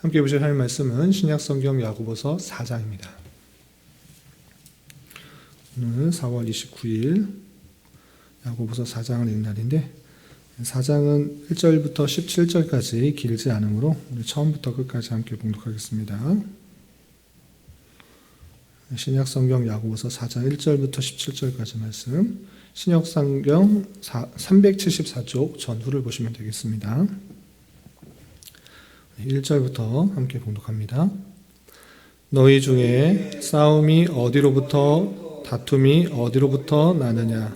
함께 보실 하나님 말씀은 신약성경 야고보서 4장입니다. 오늘 4월 29일 야고보서 4장을 읽는 날인데 4장은 1절부터 17절까지 길지 않으므로 우리 처음부터 끝까지 함께 봉독하겠습니다. 신약성경 야고보서 4장 1절부터 17절까지 말씀, 신약성경 374쪽 전후를 보시면 되겠습니다. 1절부터 함께 봉독합니다. 너희 중에 싸움이 어디로부터 다툼이 어디로부터 나느냐?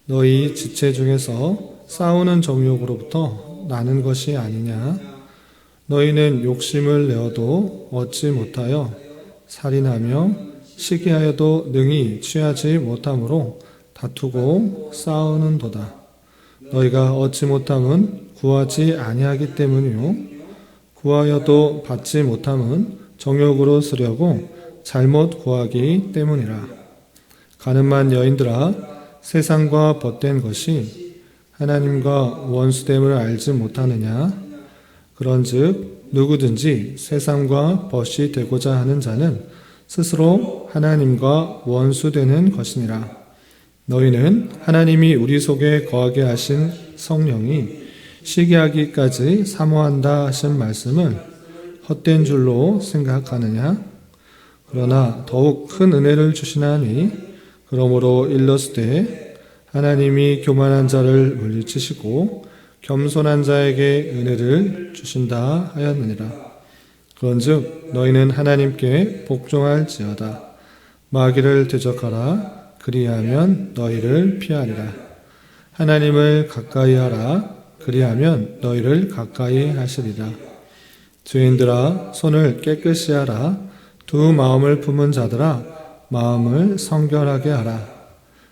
너희 지체 중에서 싸우는 정욕으로부터 나는 것이 아니냐? 너희는 욕심을 내어도 얻지 못하여 살인하며 시기하여도 능히 취하지 못함으로 다투고 싸우는도다. 너희가 얻지 못함은 구하지 아니하기 때문이요 구하여도 받지 못함은 정욕으로 쓰려고 잘못 구하기 때문이라. 가늠한 여인들아, 세상과 벗된 것이 하나님과 원수됨을 알지 못하느냐? 그런즉 누구든지 세상과 벗이 되고자 하는 자는 스스로 하나님과 원수되는 것이니라. 너희는 하나님이 우리 속에 거하게 하신 성령이 시기하기까지 사모한다 하신 말씀을 헛된 줄로 생각하느냐? 그러나 더욱 큰 은혜를 주시나니 그러므로 일렀으되 하나님이 교만한 자를 물리치시고 겸손한 자에게 은혜를 주신다 하였느니라. 그런즉 너희는 하나님께 복종할지어다. 마귀를 대적하라. 그리하면 너희를 피하리라. 하나님을 가까이 하라. 그리하면 너희를 가까이 하시리라. 죄인들아, 손을 깨끗이 하라. 두 마음을 품은 자들아, 마음을 성결하게 하라.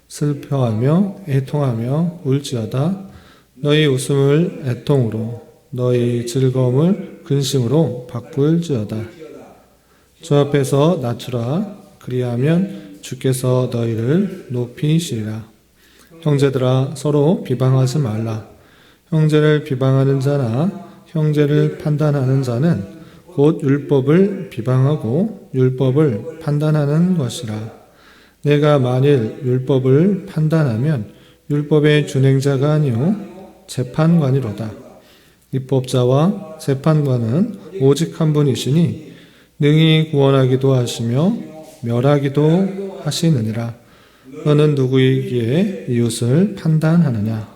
슬퍼하며 애통하며 울지어다. 너희 웃음을 애통으로, 너희 즐거움을 근심으로 바꿀지어다. 주 앞에서 낮추라. 그리하면 주께서 너희를 높이시리라. 형제들아, 서로 비방하지 말라. 형제를 비방하는 자나 형제를 판단하는 자는 곧 율법을 비방하고 율법을 판단하는 것이라. 내가 만일 율법을 판단하면 율법의 준행자가 아니요 재판관이로다. 입법자와 재판관은 오직 한 분이시니 능히 구원하기도 하시며 멸하기도 하시느니라. 너는 누구이기에 이웃을 판단하느냐?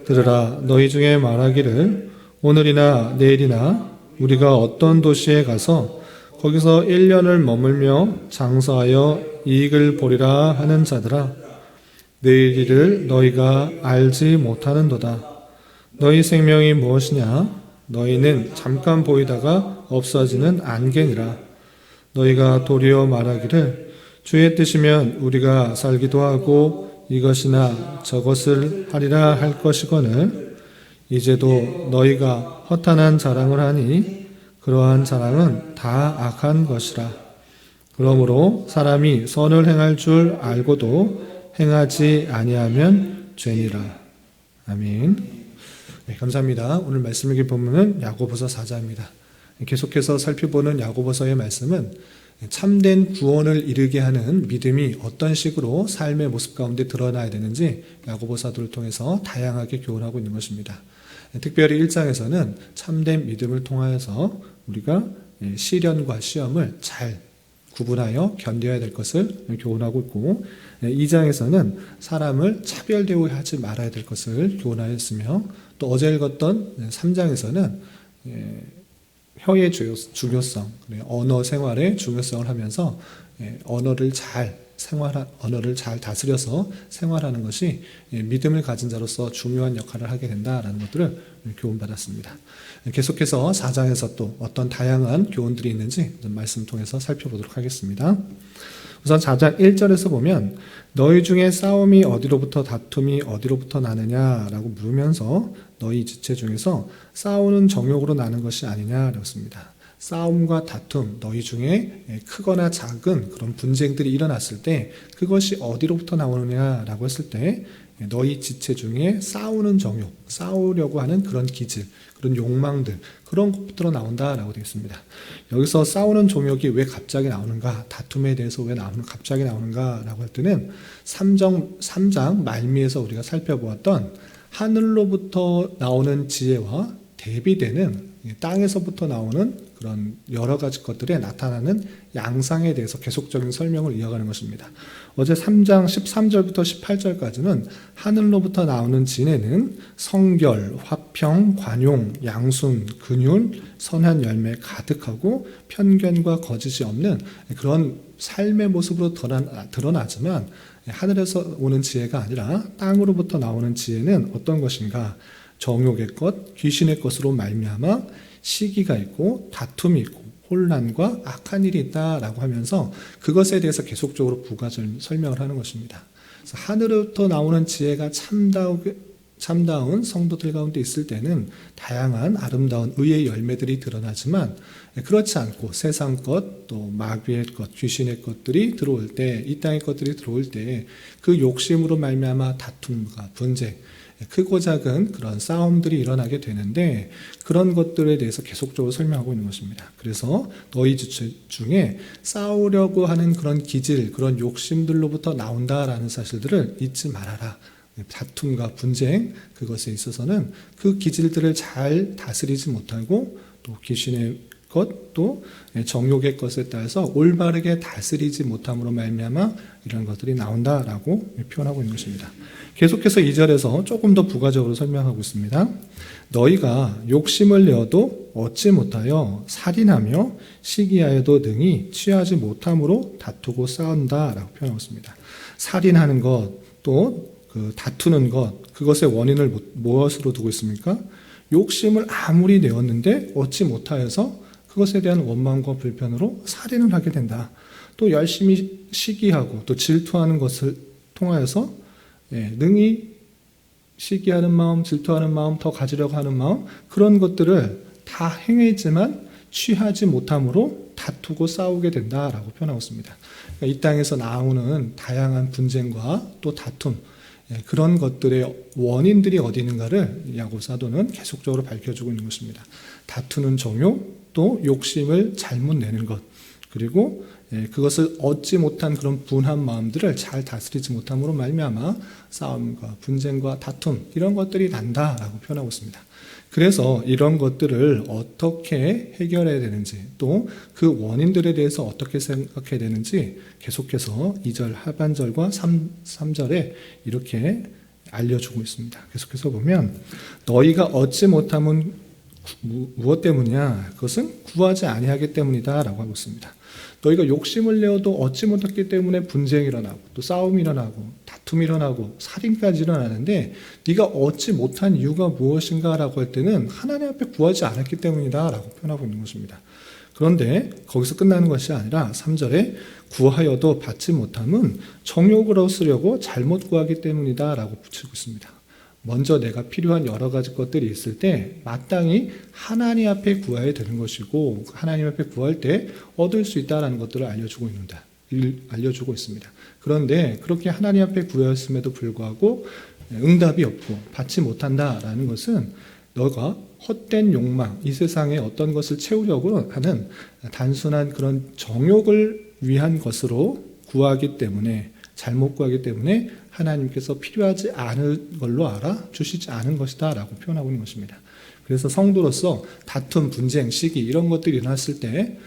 들으라. 너희 중에 말하기를 오늘이나 내일이나 우리가 어떤 도시에 가서 거기서 1년을 머물며 장사하여 이익을 보리라 하는 자들아, 내일 일을 너희가 알지 못하는도다. 너희 생명이 무엇이냐? 너희는 잠깐 보이다가 없어지는 안개니라. 너희가 도리어 말하기를 주의 뜻이면 우리가 살기도 하고 이것이나 저것을 하리라 할 것이거늘 이제도 너희가 허탄한 자랑을 하니 그러한 자랑은 다 악한 것이라. 그러므로 사람이 선을 행할 줄 알고도 행하지 아니하면 죄니라. 아멘. 네, 감사합니다. 오늘 말씀 읽기 본문은 야고보서 4장입니다. 계속해서 살펴보는 야고보서의 말씀은 참된 구원을 이루게 하는 믿음이 어떤 식으로 삶의 모습 가운데 드러나야 되는지 야고보서들을 통해서 다양하게 교훈하고 있는 것입니다. 특별히 1장에서는 참된 믿음을 통하여서 우리가 시련과 시험을 잘 구분하여 견뎌야 될 것을 교훈하고 있고, 2장에서는 사람을 차별 대우하지 말아야 될 것을 교훈하였으며, 또 어제 읽었던 3장에서는 혀의 중요성, 언어 생활의 중요성을 하면서 언어를 잘 다스려서 생활하는 것이 믿음을 가진 자로서 중요한 역할을 하게 된다라는 것들을 교훈받았습니다. 계속해서 4장에서 또 어떤 다양한 교훈들이 있는지 말씀 통해서 살펴보도록 하겠습니다. 우선 4장 1절에서 보면 너희 중에 싸움이 어디로부터 다툼이 어디로부터 나느냐라고 물으면서 너희 지체 중에서 싸우는 정욕으로 나는 것이 아니냐라고 했습니다. 싸움과 다툼, 너희 중에 크거나 작은 그런 분쟁들이 일어났을 때 그것이 어디로부터 나오느냐라고 했을 때 너희 지체 중에 싸우는 정욕, 싸우려고 하는 그런 기질, 그런 욕망들, 그런 것부터 나온다라고 되어 있습니다. 여기서 싸우는 종욕이 왜 갑자기 나오는가, 다툼에 대해서 왜 갑자기 나오는가라고 할 때는 3장 말미에서 우리가 살펴보았던 하늘로부터 나오는 지혜와 대비되는 땅에서부터 나오는 그런 여러 가지 것들에 나타나는 양상에 대해서 계속적인 설명을 이어가는 것입니다. 어제 3장 13절부터 18절까지는 하늘로부터 나오는 지혜는 성결, 화평, 관용, 양순, 긍휼, 선한 열매 가득하고 편견과 거짓이 없는 그런 삶의 모습으로 드러나지만, 하늘에서 오는 지혜가 아니라 땅으로부터 나오는 지혜는 어떤 것인가? 정욕의 것, 귀신의 것으로 말미암아 시기가 있고 다툼이 있고 혼란과 악한 일이 있다라고 하면서 그것에 대해서 계속적으로 부가 설명을 하는 것입니다. 그래서 하늘로부터 나오는 지혜가 참다운 성도들 가운데 있을 때는 다양한 아름다운 의의 열매들이 드러나지만, 그렇지 않고 세상 것, 또 마귀의 것, 귀신의 것들이 들어올 때, 이 땅의 것들이 들어올 때 그 욕심으로 말미암아 다툼과 분쟁, 크고 작은 그런 싸움들이 일어나게 되는데, 그런 것들에 대해서 계속적으로 설명하고 있는 것입니다. 그래서 너희 중에 싸우려고 하는 그런 기질, 그런 욕심들로부터 나온다라는 사실들을 잊지 말아라. 다툼과 분쟁, 그것에 있어서는 그 기질들을 잘 다스리지 못하고 또 귀신의 것, 또 정욕의 것에 따라서 올바르게 다스리지 못함으로 말미암아 이런 것들이 나온다라고 표현하고 있는 것입니다. 계속해서 2절에서 조금 더 부가적으로 설명하고 있습니다. 너희가 욕심을 내어도 얻지 못하여 살인하며 시기하여도 능히 취하지 못함으로 다투고 싸운다라고 표현하고 있습니다. 살인하는 것, 또 다투는 것, 그것의 원인을 무엇으로 두고 있습니까? 욕심을 아무리 내었는데 얻지 못하여서 그것에 대한 원망과 불편으로 살인을 하게 된다. 또 열심히 시기하고 또 질투하는 것을 통하여서 능히 시기하는 마음, 질투하는 마음, 더 가지려고 하는 마음, 그런 것들을 다 행했지만 취하지 못함으로 다투고 싸우게 된다라고 표현하고 있습니다. 그러니까 이 땅에서 나오는 다양한 분쟁과 또 다툼, 그런 것들의 원인들이 어디 있는가를 야고보 사도는 계속적으로 밝혀주고 있는 것입니다. 다투는 정욕, 또 욕심을 잘못 내는 것, 그리고 그것을 얻지 못한 그런 분한 마음들을 잘 다스리지 못함으로 말미암아 싸움과 분쟁과 다툼, 이런 것들이 난다라고 표현하고 있습니다. 그래서 이런 것들을 어떻게 해결해야 되는지, 또 그 원인들에 대해서 어떻게 생각해야 되는지 계속해서 2절 하반절과 3절에 이렇게 알려주고 있습니다. 계속해서 보면 너희가 얻지 못함은 무엇 때문이냐? 그것은 구하지 아니하기 때문이다 라고 하고 있습니다. 너희가 욕심을 내어도 얻지 못했기 때문에 분쟁이 일어나고 또 싸움이 일어나고 다툼이 일어나고 살인까지 일어나는데, 네가 얻지 못한 이유가 무엇인가 라고 할 때는 하나님 앞에 구하지 않았기 때문이다 라고 표현하고 있는 것입니다. 그런데 거기서 끝나는 것이 아니라 3절에 구하여도 받지 못함은 정욕으로 쓰려고 잘못 구하기 때문이다 라고 붙이고 있습니다. 먼저 내가 필요한 여러 가지 것들이 있을 때 마땅히 하나님 앞에 구해야 되는 것이고, 하나님 앞에 구할 때 얻을 수 있다는 것들을 알려주고 있습니다. 그런데 그렇게 하나님 앞에 구했음에도 불구하고 응답이 없고 받지 못한다라는 것은 너가 헛된 욕망, 이 세상에 어떤 것을 채우려고 하는 단순한 그런 정욕을 위한 것으로 구하기 때문에, 잘못 구하기 때문에 하나님께서 필요하지 않을 걸로 알아주시지 않은 것이다 라고 표현하고 있는 것입니다. 그래서 성도로서 다툼, 분쟁, 시기 이런 것들이 일어났을 때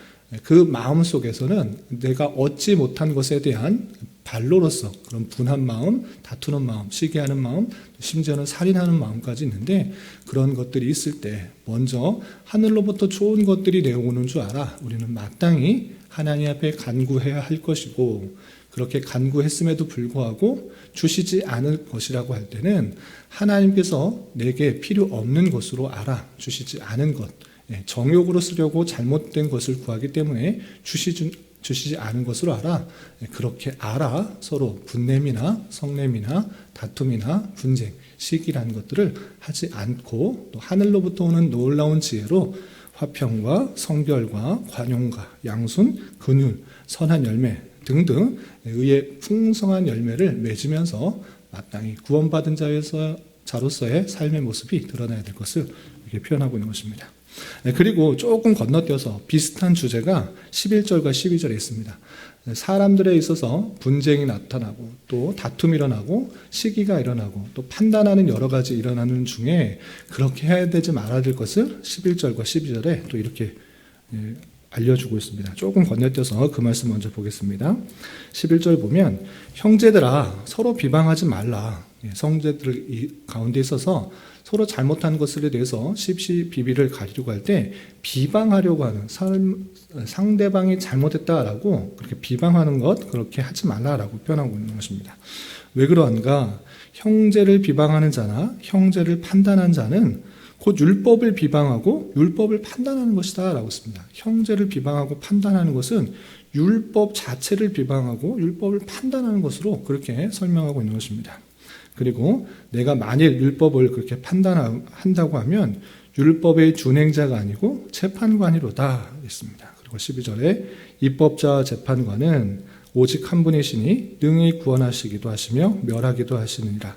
그 마음 속에서는 내가 얻지 못한 것에 대한 반로로서 그런 분한 마음, 다투는 마음, 시기하는 마음, 심지어는 살인하는 마음까지 있는데, 그런 것들이 있을 때 먼저 하늘로부터 좋은 것들이 내려오는 줄 알아 우리는 마땅히 하나님 앞에 간구해야 할 것이고, 그렇게 간구했음에도 불구하고 주시지 않을 것이라고 할 때는 하나님께서 내게 필요 없는 것으로 알아주시지 않은 것, 정욕으로 쓰려고 잘못된 것을 구하기 때문에 주시지 않은 것으로 그렇게 서로 분냄이나 성냄이나 다툼이나 분쟁, 시기라는 것들을 하지 않고, 또 하늘로부터 오는 놀라운 지혜로 화평과 성결과 관용과 양순, 긍휼, 선한 열매 등등 의의 풍성한 열매를 맺으면서 마땅히 구원받은 자로서의 삶의 모습이 드러나야 될 것을 이렇게 표현하고 있는 것입니다. 그리고 조금 건너뛰어서 비슷한 주제가 11절과 12절에 있습니다. 사람들에 있어서 분쟁이 나타나고 또 다툼이 일어나고 시기가 일어나고 또 판단하는 여러 가지 일어나는 중에 그렇게 해야 되지 말아야 될 것을 11절과 12절에 또 이렇게 알려주고 있습니다. 조금 건너뛰어서 그 말씀 먼저 보겠습니다. 11절 보면 형제들아 서로 비방하지 말라. 성제들 가운데 있어서 서로 잘못한 것에 대해서 시비를 가리려고 할 때 비방하려고 하는 상대방이 잘못했다라고 그렇게 비방하는 것 그렇게 하지 말라라고 표현하고 있는 것입니다. 왜 그러한가? 형제를 비방하는 자나 형제를 판단하는 자는 곧 율법을 비방하고 율법을 판단하는 것이다 라고 했습니다. 형제를 비방하고 판단하는 것은 율법 자체를 비방하고 율법을 판단하는 것으로 그렇게 설명하고 있는 것입니다. 그리고 내가 만일 율법을 그렇게 판단한다고 하면 율법의 준행자가 아니고 재판관이로다 했습니다. 그리고 12절에 입법자와 재판관은 오직 한 분이시니 능히 구원하시기도 하시며 멸하기도 하시느니라.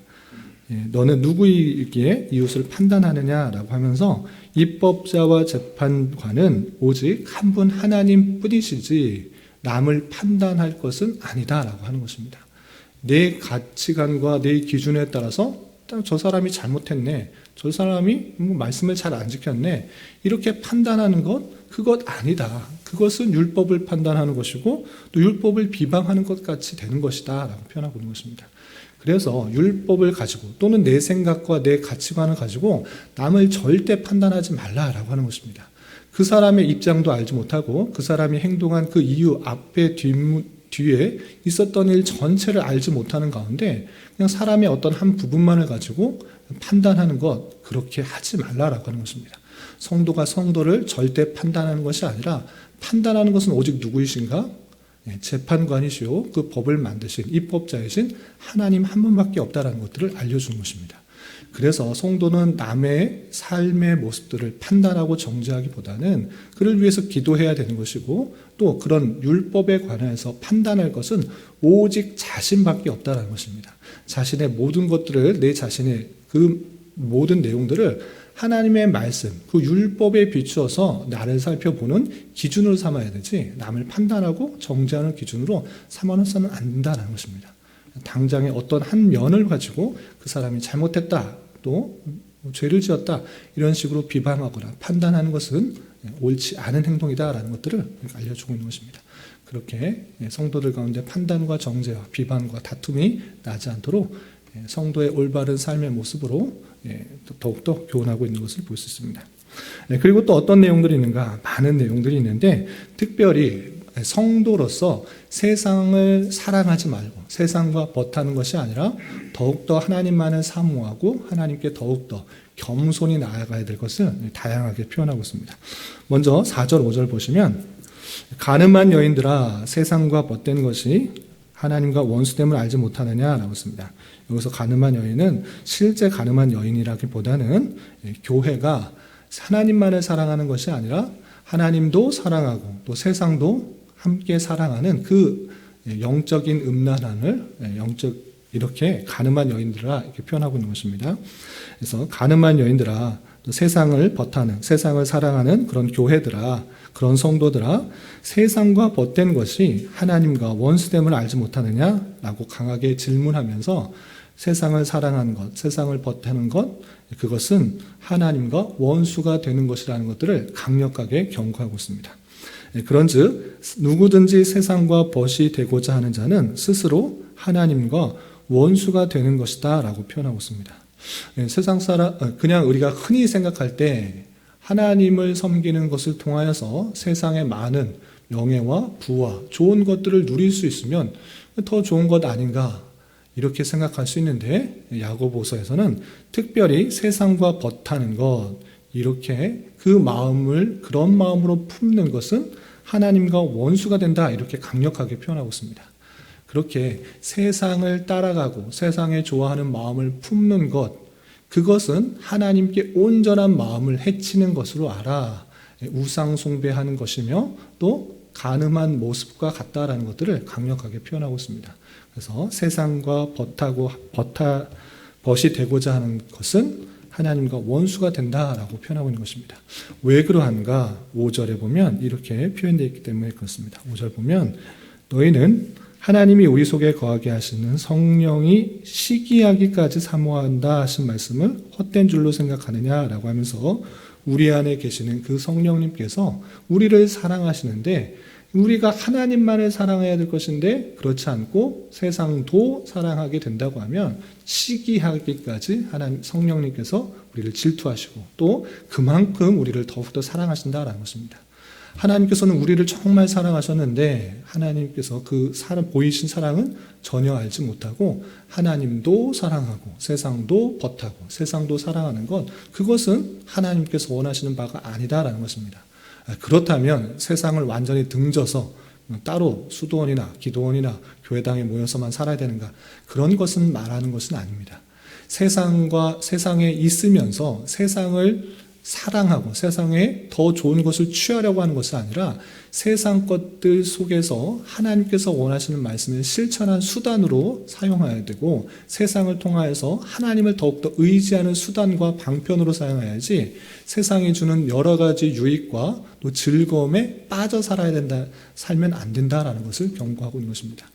너는 누구이기에 이웃을 판단하느냐라고 하면서 입법자와 재판관은 오직 한 분 하나님 뿐이시지 남을 판단할 것은 아니다라고 하는 것입니다. 내 가치관과 내 기준에 따라서 저 사람이 잘못했네, 저 사람이 말씀을 잘 안 지켰네 이렇게 판단하는 그것 아니다. 그것은 율법을 판단하는 것이고 또 율법을 비방하는 것 같이 되는 것이다 라고 표현하고 있는 것입니다. 그래서 율법을 가지고 또는 내 생각과 내 가치관을 가지고 남을 절대 판단하지 말라라고 하는 것입니다. 그 사람의 입장도 알지 못하고 그 사람이 행동한 그 이유 앞에 뒤에 있었던 일 전체를 알지 못하는 가운데 그냥 사람의 어떤 한 부분만을 가지고 판단하는 것 그렇게 하지 말라라고 하는 것입니다. 성도가 성도를 절대 판단하는 것이 아니라 판단하는 것은 오직 누구이신가? 재판관이시오 그 법을 만드신 입법자이신 하나님 한 분밖에 없다라는 것들을 알려주는 것입니다. 그래서 성도는 남의 삶의 모습들을 판단하고 정죄하기보다는 그를 위해서 기도해야 되는 것이고 또 그런 율법에 관해서 판단할 것은 오직 자신밖에 없다는 것입니다. 자신의 모든 것들을 내 자신의 그 모든 내용들을 하나님의 말씀, 그 율법에 비추어서 나를 살펴보는 기준으로 삼아야 되지 남을 판단하고 정죄하는 기준으로 삼아서는 안 된다는 것입니다. 당장의 어떤 한 면을 가지고 그 사람이 잘못했다, 또 죄를 지었다 이런 식으로 비방하거나 판단하는 것은 옳지 않은 행동이다라는 것들을 알려주고 있는 것입니다. 그렇게 성도들 가운데 판단과 정죄와 비방과 다툼이 나지 않도록 성도의 올바른 삶의 모습으로 더욱더 교훈하고 있는 것을 볼 수 있습니다. 그리고 또 어떤 내용들이 있는가? 많은 내용들이 있는데 특별히 성도로서 세상을 사랑하지 말고 세상과 벗하는 것이 아니라 더욱더 하나님만을 사모하고 하나님께 더욱더 겸손히 나아가야 될 것을 다양하게 표현하고 있습니다. 먼저 4절 5절 보시면 가늠한 여인들아 세상과 벗된 것이 하나님과 원수됨을 알지 못하느냐라고 했습니다. 여기서 가늠한 여인은 실제 가늠한 여인이라기보다는 교회가 하나님만을 사랑하는 것이 아니라 하나님도 사랑하고 또 세상도 함께 사랑하는 그 영적인 음란함을 이렇게 가늠한 여인들아 이렇게 표현하고 있는 것입니다. 그래서 가늠한 여인들아 또 세상을 벗하는 세상을 사랑하는 그런 교회들아 그런 성도들아 세상과 벗된 것이 하나님과 원수됨을 알지 못하느냐라고 강하게 질문하면서 세상을 사랑하는 것, 세상을 벗하는 것 그것은 하나님과 원수가 되는 것이라는 것들을 강력하게 경고하고 있습니다. 그런즉 누구든지 세상과 벗이 되고자 하는 자는 스스로 하나님과 원수가 되는 것이다 라고 표현하고 있습니다. 세상 사람 그냥 우리가 흔히 생각할 때 하나님을 섬기는 것을 통하여서 세상의 많은 명예와 부와 좋은 것들을 누릴 수 있으면 더 좋은 것 아닌가 이렇게 생각할 수 있는데 야고보서에서는 특별히 세상과 벗하는 것 이렇게 그 마음을 그런 마음으로 품는 것은 하나님과 원수가 된다 이렇게 강력하게 표현하고 있습니다. 그렇게 세상을 따라가고 세상에 좋아하는 마음을 품는 것 그것은 하나님께 온전한 마음을 해치는 것으로 알아 우상 숭배하는 것이며 또 간음한 모습과 같다라는 것들을 강력하게 표현하고 있습니다. 그래서 세상과 벗이 되고자 하는 것은 하나님과 원수가 된다라고 표현하고 있는 것입니다. 왜 그러한가? 5절에 보면 이렇게 표현되어 있기 때문에 그렇습니다. 5절 보면 너희는 하나님이 우리 속에 거하게 하시는 성령이 시기하기까지 사모한다 하신 말씀을 헛된 줄로 생각하느냐라고 하면서 우리 안에 계시는 그 성령님께서 우리를 사랑하시는데 우리가 하나님만을 사랑해야 될 것인데 그렇지 않고 세상도 사랑하게 된다고 하면 시기하기까지 하나님 성령님께서 우리를 질투하시고 또 그만큼 우리를 더욱더 사랑하신다라는 것입니다. 하나님께서는 우리를 정말 사랑하셨는데 하나님께서 그 보이신 사랑은 전혀 알지 못하고 하나님도 사랑하고 세상도 버타고 세상도 사랑하는 것, 그것은 하나님께서 원하시는 바가 아니다라는 것입니다. 그렇다면 세상을 완전히 등져서 따로 수도원이나 기도원이나 교회당에 모여서만 살아야 되는가? 그런 것은 말하는 것은 아닙니다. 세상에 있으면서 세상을 사랑하고 세상에 더 좋은 것을 취하려고 하는 것이 아니라 세상 것들 속에서 하나님께서 원하시는 말씀을 실천한 수단으로 사용해야 되고 세상을 통하여서 하나님을 더욱더 의지하는 수단과 방편으로 사용해야지 세상이 주는 여러 가지 유익과 또 즐거움에 빠져 살면 안 된다라는 것을 경고하고 있는 것입니다.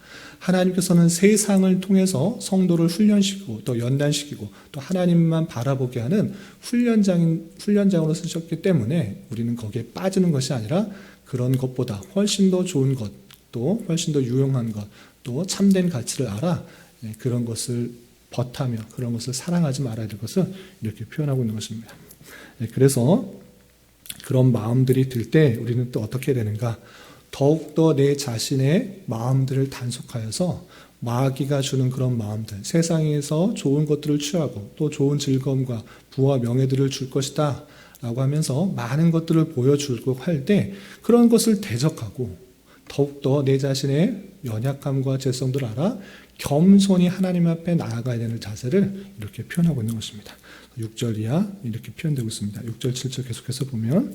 하나님께서는 세상을 통해서 성도를 훈련시키고 또 연단시키고 또 하나님만 바라보게 하는 훈련장으로 쓰셨기 때문에 우리는 거기에 빠지는 것이 아니라 그런 것보다 훨씬 더 좋은 것, 또 훨씬 더 유용한 것, 또 참된 가치를 알아 그런 것을 버타며 그런 것을 사랑하지 말아야 될 것을 이렇게 표현하고 있는 것입니다. 그래서 그런 마음들이 들 때 우리는 또 어떻게 되는가? 더욱더 내 자신의 마음들을 단속하여서 마귀가 주는 그런 마음들, 세상에서 좋은 것들을 취하고 또 좋은 즐거움과 부와 명예들을 줄 것이다 라고 하면서 많은 것들을 보여주고 할 때 그런 것을 대적하고 더욱더 내 자신의 연약함과 죄성들을 알아 겸손히 하나님 앞에 나아가야 되는 자세를 이렇게 표현하고 있는 것입니다. 6절 이하 이렇게 표현되고 있습니다. 6절, 7절 계속해서 보면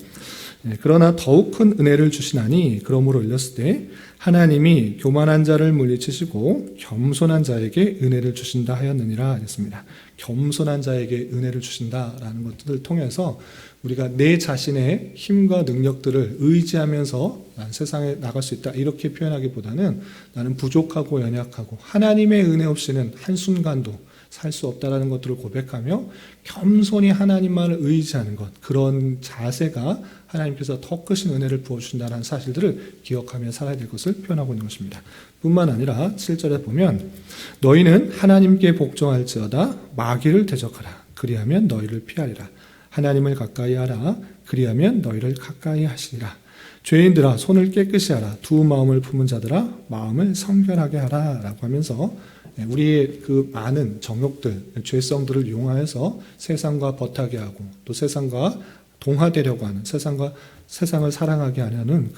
그러나 더욱 큰 은혜를 주시나니 그러므로 올렸을 때 하나님이 교만한 자를 물리치시고 겸손한 자에게 은혜를 주신다 하였느니라 했습니다. 겸손한 자에게 은혜를 주신다라는 것들을 통해서 우리가 내 자신의 힘과 능력들을 의지하면서 난 세상에 나갈 수 있다 이렇게 표현하기보다는 나는 부족하고 연약하고 하나님의 은혜 없이는 한순간도 살 수 없다라는 것들을 고백하며 겸손히 하나님만을 의지하는 것, 그런 자세가 하나님께서 더 크신 은혜를 부어주신다는 사실들을 기억하며 살아야 될 것을 표현하고 있는 것입니다. 뿐만 아니라 7절에 보면 너희는 하나님께 복종할지어다 마귀를 대적하라 그리하면 너희를 피하리라 하나님을 가까이 하라 그리하면 너희를 가까이 하시리라 죄인들아 손을 깨끗이 하라 두 마음을 품은 자들아 마음을 성결하게 하라 라고 하면서 우리의 그 많은 정욕들, 죄성들을 이용하여서 세상과 버타게 하고 또 세상과 동화되려고 하는 세상을 사랑하게 하려는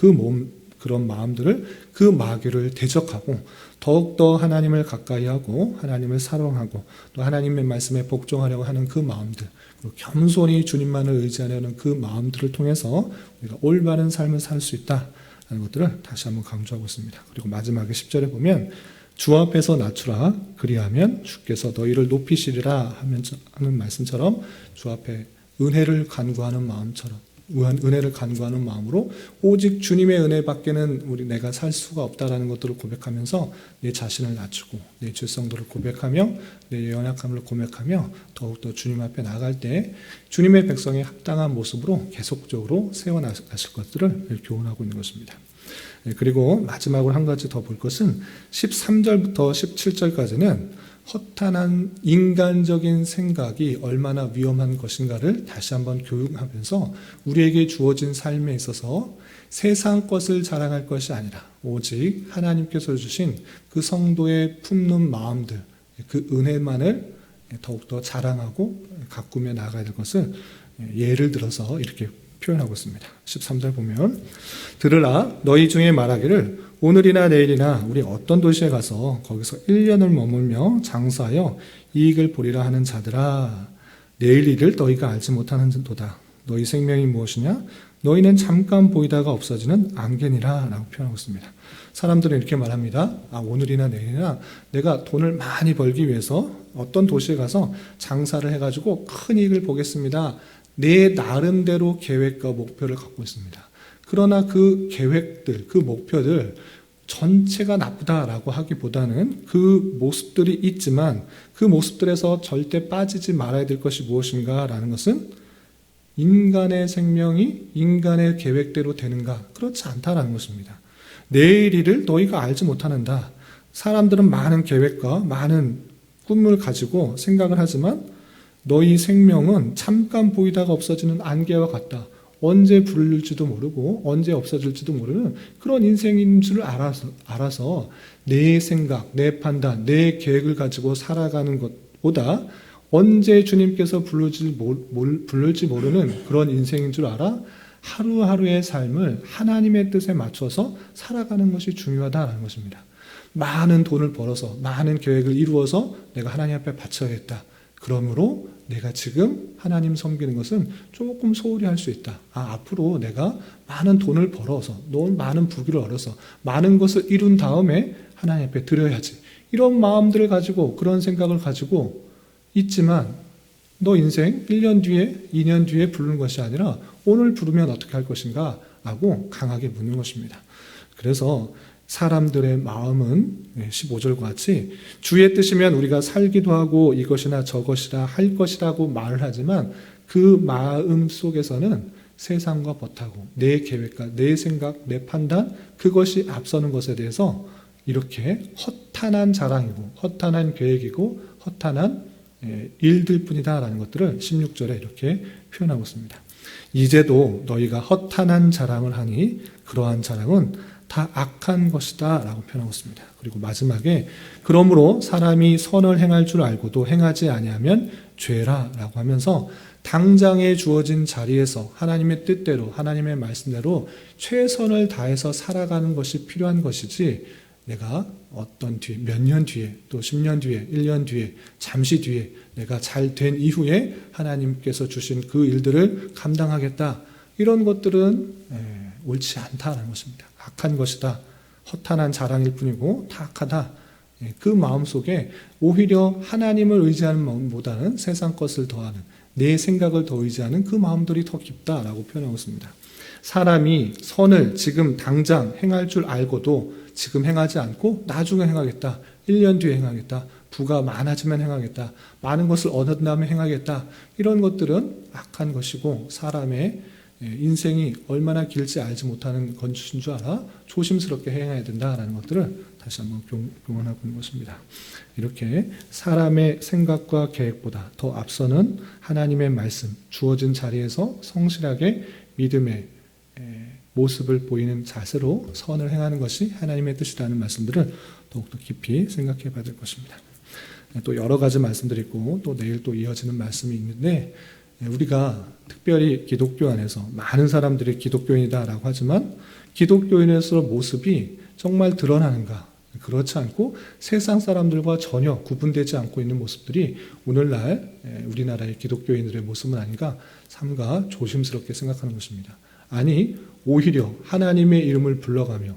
그런 마음들을 그 마귀를 대적하고 더욱더 하나님을 가까이 하고 하나님을 사랑하고 또 하나님의 말씀에 복종하려고 하는 그 마음들 그리고 겸손히 주님만을 의지하려는 그 마음들을 통해서 우리가 올바른 삶을 살 수 있다는 것들을 다시 한번 강조하고 있습니다. 그리고 마지막에 10절에 보면 주 앞에서 낮추라 그리하면 주께서 너희를 높이시리라 하는 말씀처럼 주 앞에 은혜를 간구하는 마음처럼 은혜를 간구하는 마음으로 오직 주님의 은혜 밖에는 내가 살 수가 없다라는 것들을 고백하면서 내 자신을 낮추고 내 죄성들을 고백하며 내 연약함을 고백하며 더욱더 주님 앞에 나갈 때 주님의 백성의 합당한 모습으로 계속적으로 세워나가실 것들을 교훈하고 있는 것입니다. 그리고 마지막으로 한 가지 더 볼 것은 13절부터 17절까지는 허탄한 인간적인 생각이 얼마나 위험한 것인가를 다시 한번 교육하면서 우리에게 주어진 삶에 있어서 세상 것을 자랑할 것이 아니라 오직 하나님께서 주신 그 성도의 품는 마음들, 그 은혜만을 더욱더 자랑하고 가꾸며 나아가야 될 것을 예를 들어서 이렇게 표현하고 있습니다. 13절 보면 들으라 너희 중에 말하기를 오늘이나 내일이나 우리 어떤 도시에 가서 거기서 1년을 머물며 장사하여 이익을 보리라 하는 자들아 내일 일을 너희가 알지 못하는도다. 너희 생명이 무엇이냐? 너희는 잠깐 보이다가 없어지는 안개니라 라고 표현하고 있습니다. 사람들은 이렇게 말합니다. 오늘이나 내일이나 내가 돈을 많이 벌기 위해서 어떤 도시에 가서 장사를 해가지고 큰 이익을 보겠습니다. 내 나름대로 계획과 목표를 갖고 있습니다. 그러나 그 계획들, 그 목표들 전체가 나쁘다라고 하기보다는 그 모습들이 있지만 그 모습들에서 절대 빠지지 말아야 될 것이 무엇인가라는 것은 인간의 생명이 인간의 계획대로 되는가? 그렇지 않다라는 것입니다. 내일 일을 너희가 알지 못하는다. 사람들은 많은 계획과 많은 꿈을 가지고 생각을 하지만 너희 생명은 잠깐 보이다가 없어지는 안개와 같다. 언제 부를지도 모르고 언제 없어질지도 모르는 그런 인생인 줄 알아서 내 생각, 내 판단, 내 계획을 가지고 살아가는 것보다 언제 주님께서 부를지 모르는 그런 인생인 줄 알아 하루하루의 삶을 하나님의 뜻에 맞춰서 살아가는 것이 중요하다는 것입니다. 많은 돈을 벌어서 많은 계획을 이루어서 내가 하나님 앞에 바쳐야겠다. 그러므로 내가 지금 하나님 섬기는 것은 조금 소홀히 할 수 있다. 앞으로 내가 많은 돈을 벌어서 많은 부귀를 얻어서 많은 것을 이룬 다음에 하나님 앞에 드려야지. 이런 마음들을 가지고 그런 생각을 가지고 있지만 너 인생 1년 뒤에 2년 뒤에 부르는 것이 아니라 오늘 부르면 어떻게 할 것인가 하고 강하게 묻는 것입니다. 그래서 사람들의 마음은 15절과 같이 주의 뜻이면 우리가 살기도 하고 이것이나 저것이라 할 것이라고 말을 하지만 그 마음 속에서는 세상과 버타고 내 계획과 내 생각, 내 판단 그것이 앞서는 것에 대해서 이렇게 허탄한 자랑이고 허탄한 계획이고 허탄한 일들 뿐이다라는 것들을 16절에 이렇게 표현하고 있습니다. 이제도 너희가 허탄한 자랑을 하니 그러한 자랑은 다 악한 것이다 라고 표현하고 있습니다. 그리고 마지막에 그러므로 사람이 선을 행할 줄 알고도 행하지 아니하면 죄라 라고 하면서 당장에 주어진 자리에서 하나님의 뜻대로 하나님의 말씀대로 최선을 다해서 살아가는 것이 필요한 것이지 내가 어떤 뒤에 몇 년 뒤에 또 10년 뒤에 1년 뒤에 잠시 뒤에 내가 잘 된 이후에 하나님께서 주신 그 일들을 감당하겠다 이런 것들은 옳지 않다는 것입니다. 악한 것이다. 허탄한 자랑일 뿐이고 다 악하다. 그 마음속에 오히려 하나님을 의지하는 마음보다는 세상 것을 더하는 내 생각을 더 의지하는 그 마음들이 더 깊다라고 표현하고 있습니다. 사람이 선을 지금 당장 행할 줄 알고도 지금 행하지 않고 나중에 행하겠다. 1년 뒤에 행하겠다. 부가 많아지면 행하겠다. 많은 것을 얻은 다음에 행하겠다. 이런 것들은 악한 것이고 사람의 인생이 얼마나 길지 알지 못하는 것인 줄 알아 조심스럽게 행해야 된다라는 것들을 다시 한번 교훈하고 있는 것입니다. 이렇게 사람의 생각과 계획보다 더 앞서는 하나님의 말씀, 주어진 자리에서 성실하게 믿음의 모습을 보이는 자세로 선을 행하는 것이 하나님의 뜻이라는 말씀들을 더욱더 깊이 생각해 봐야 될 것입니다. 또 여러 가지 말씀들이 있고 또 내일 또 이어지는 말씀이 있는데 우리가 특별히 기독교 안에서 많은 사람들이 기독교인이다라고 하지만 기독교인에서 모습이 정말 드러나는가? 그렇지 않고 세상 사람들과 전혀 구분되지 않고 있는 모습들이 오늘날 우리나라의 기독교인들의 모습은 아닌가? 삼가 조심스럽게 생각하는 것입니다. 아니 오히려 하나님의 이름을 불러가며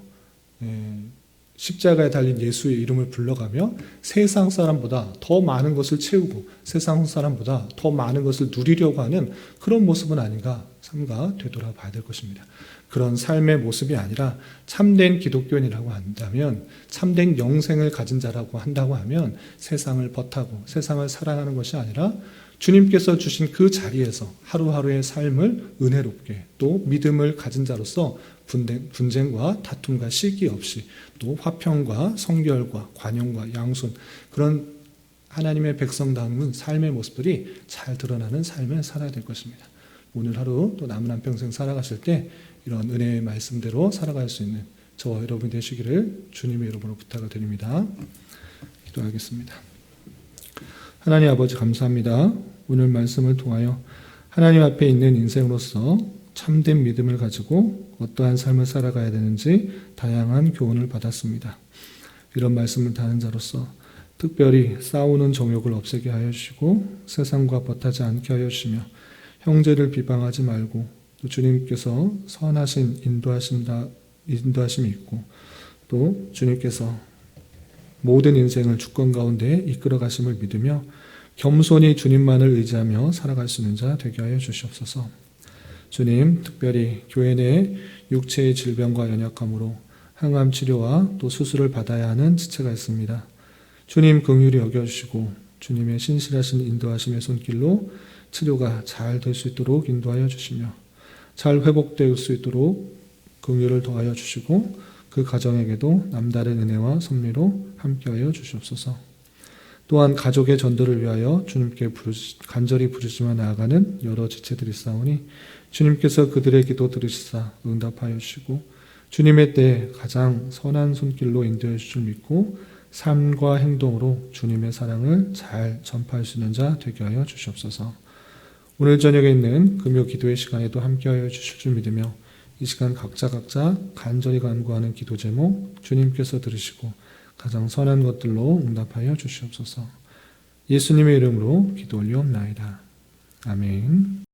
십자가에 달린 예수의 이름을 불러가며 세상 사람보다 더 많은 것을 채우고 세상 사람보다 더 많은 것을 누리려고 하는 그런 모습은 아닌가 삼가 되돌아봐야 될 것입니다. 그런 삶의 모습이 아니라 참된 기독교인이라고 한다면 참된 영생을 가진 자라고 한다고 하면 세상을 벗하고 세상을 사랑하는 것이 아니라 주님께서 주신 그 자리에서 하루하루의 삶을 은혜롭게 또 믿음을 가진 자로서 분쟁과 다툼과 시기 없이 또 화평과 성결과 관용과 양순 그런 하나님의 백성다운 삶의 모습들이 잘 드러나는 삶을 살아야 될 것입니다. 오늘 하루 또 남은 한평생 살아가실 때 이런 은혜의 말씀대로 살아갈 수 있는 저와 여러분이 되시기를 주님의 이름으로 부탁을 드립니다. 기도하겠습니다. 하나님 아버지 감사합니다. 오늘 말씀을 통하여 하나님 앞에 있는 인생으로서 참된 믿음을 가지고 어떠한 삶을 살아가야 되는지 다양한 교훈을 받았습니다. 이런 말씀을 다하는 자로서 특별히 싸우는 정욕을 없애게 하여 주시고 세상과 버타지 않게 하여 주시며 형제를 비방하지 말고 또 주님께서 선하신 인도하심이 있고 또 주님께서 모든 인생을 주권 가운데 이끌어 가심을 믿으며 겸손히 주님만을 의지하며 살아갈 수 있는 자 되게 하여 주시옵소서. 주님, 특별히 교회 내 육체의 질병과 연약함으로 항암 치료와 또 수술을 받아야 하는 지체가 있습니다. 주님 긍휼히 여겨주시고 주님의 신실하신 인도하심의 손길로 치료가 잘 될 수 있도록 인도하여 주시며 잘 회복될 수 있도록 긍휼을 더하여 주시고 그 가정에게도 남다른 은혜와 섭리로 함께하여 주시옵소서. 또한 가족의 전도를 위하여 주님께 간절히 부르짖어 나아가는 여러 지체들이 있사오니 주님께서 그들의 기도 들으시사 응답하여 주시고 주님의 때에 가장 선한 손길로 인도해 주실 줄 믿고 삶과 행동으로 주님의 사랑을 잘 전파할 수 있는 자 되게 하여 주시옵소서. 오늘 저녁에 있는 금요 기도의 시간에도 함께하여 주실 줄 믿으며 이 시간 각자 간절히 간구하는 기도 제목 주님께서 들으시고 가장 선한 것들로 응답하여 주시옵소서. 예수님의 이름으로 기도 올리옵나이다. 아멘.